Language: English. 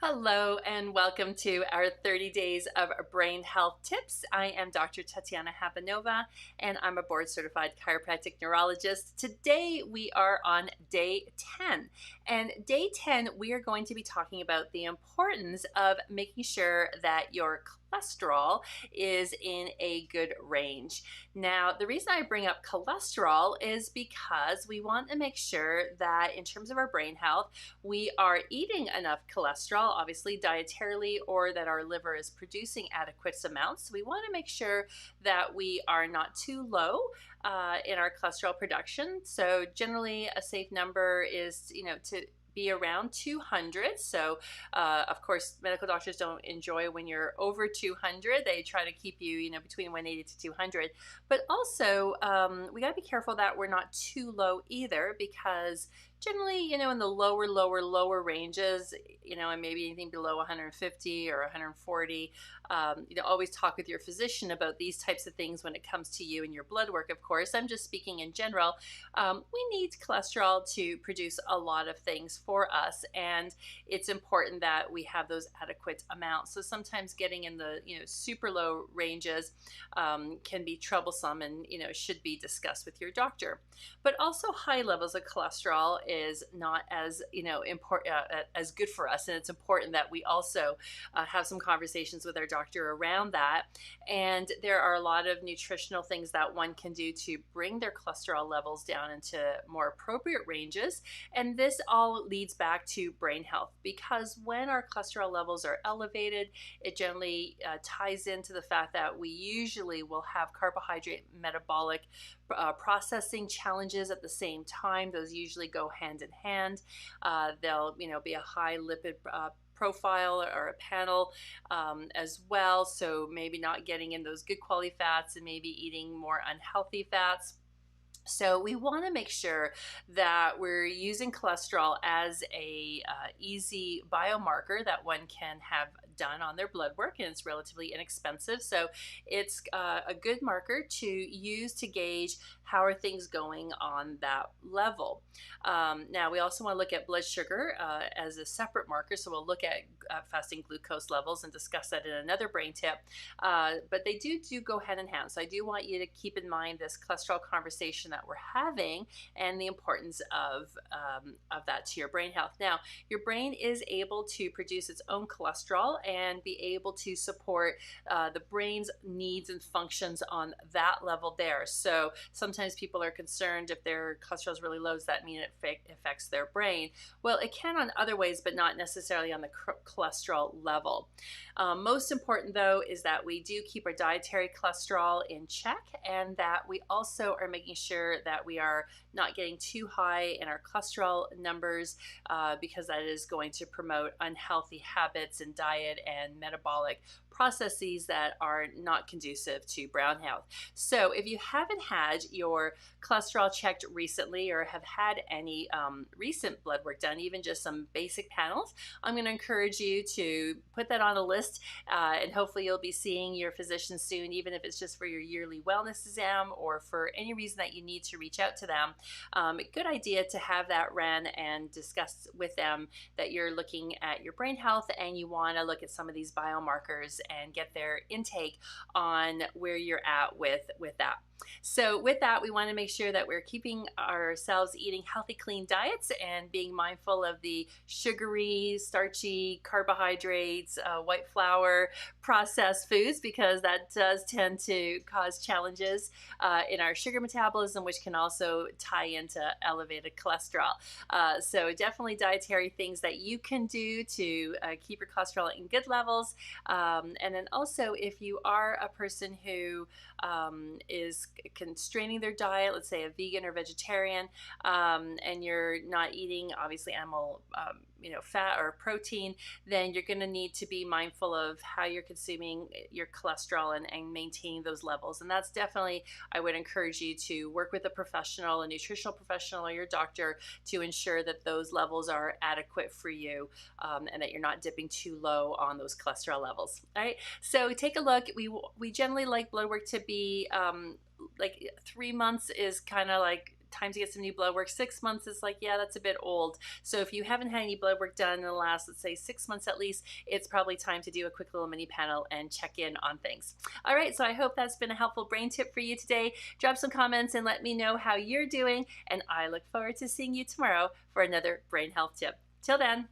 Hello and welcome to our 30 days of brain health tips. I am Dr. Tatiana and I'm a board certified chiropractic neurologist. Today we are on day 10. And day 10, we are going to be talking about the importance of making sure that your cholesterol is in a good range. Now, the reason I bring up cholesterol is because we want to make sure that in terms of our brain health, we are eating enough cholesterol, obviously dietarily, or that our liver is producing adequate amounts. So we want to make sure that we are not too low in our cholesterol production. So generally, a safe number is, to be around 200. So, of course, medical doctors don't enjoy when you're over 200. They try to keep you, between 180 to 200. But also, we got to be careful that we're not too low either, because generally, in the lower ranges, and maybe anything below 150 or 140, always talk with your physician about these types of things when it comes to you and your blood work, of course. I'm just speaking in general. We need cholesterol to produce a lot of things for us, and it's important that we have those adequate amounts. So sometimes getting in the, super low ranges can be troublesome and, should be discussed with your doctor. But also high levels of cholesterol is not as important as good for us, and it's important that we also have some conversations with our doctor around that. And there are a lot of nutritional things that one can do to bring their cholesterol levels down into more appropriate ranges, and this all leads back to brain health, because when our cholesterol levels are elevated, it generally ties into the fact that we usually will have carbohydrate metabolic processing challenges at the same time. Those usually go hand in hand. They'll be a high lipid profile or a panel as well, so maybe not getting in those good quality fats and maybe eating more unhealthy fats. So we want to make sure that we're using cholesterol as a easy biomarker that one can have done on their blood work, and it's relatively inexpensive. So it's a good marker to use to gauge how are things going on that level. Now, we also want to look at blood sugar as a separate marker. So we'll look at fasting glucose levels and discuss that in another brain tip. But they do go hand in hand. So I do want you to keep in mind this cholesterol conversation that we're having and the importance of that to your brain health. Now, your brain is able to produce its own cholesterol and be able to support the brain's needs and functions on that level there. So sometimes people are concerned if their cholesterol is really low, does that mean it affects their brain? Well, it can on other ways, but not necessarily on the cholesterol level. Most important, though, is that we do keep our dietary cholesterol in check, and that we also are making sure that we are not getting too high in our cholesterol numbers, because that is going to promote unhealthy habits and diet and metabolic processes that are not conducive to brain health. So if you haven't had your cholesterol checked recently or have had any recent blood work done, even just some basic panels, I'm going to encourage you to put that on a list, and hopefully you'll be seeing your physician soon, even if it's just for your yearly wellness exam or for any reason that you need to reach out to them. Good idea to have that ran and discuss with them that you're looking at your brain health and you want to look at some of these biomarkers and get their intake on where you're at with that. So with that, we want to make sure that we're keeping ourselves eating healthy, clean diets and being mindful of the sugary, starchy, carbohydrates, white flour, processed foods, because that does tend to cause challenges in our sugar metabolism, which can also tie into elevated cholesterol. So definitely dietary things that you can do to keep your cholesterol in good levels. And then also, if you are a person who is constraining their diet, let's say a vegan or vegetarian, and you're not eating obviously animal fat or protein, then you're going to need to be mindful of how you're consuming your cholesterol and maintaining those levels. And that's definitely, I would encourage you to work with a professional, a nutritional professional or your doctor, to ensure that those levels are adequate for you, and that you're not dipping too low on those cholesterol levels. All right, so take a look. We generally like blood work to be like 3 months is kind of like time to get some new blood work. 6 months is like, yeah, that's a bit old. So if you haven't had any blood work done in the last, let's say 6 months at least, it's probably time to do a quick little mini panel and check in on things. All right, so I hope that's been a helpful brain tip for you today. Drop some comments and let me know how you're doing, and I look forward to seeing you tomorrow for another brain health tip. Till then.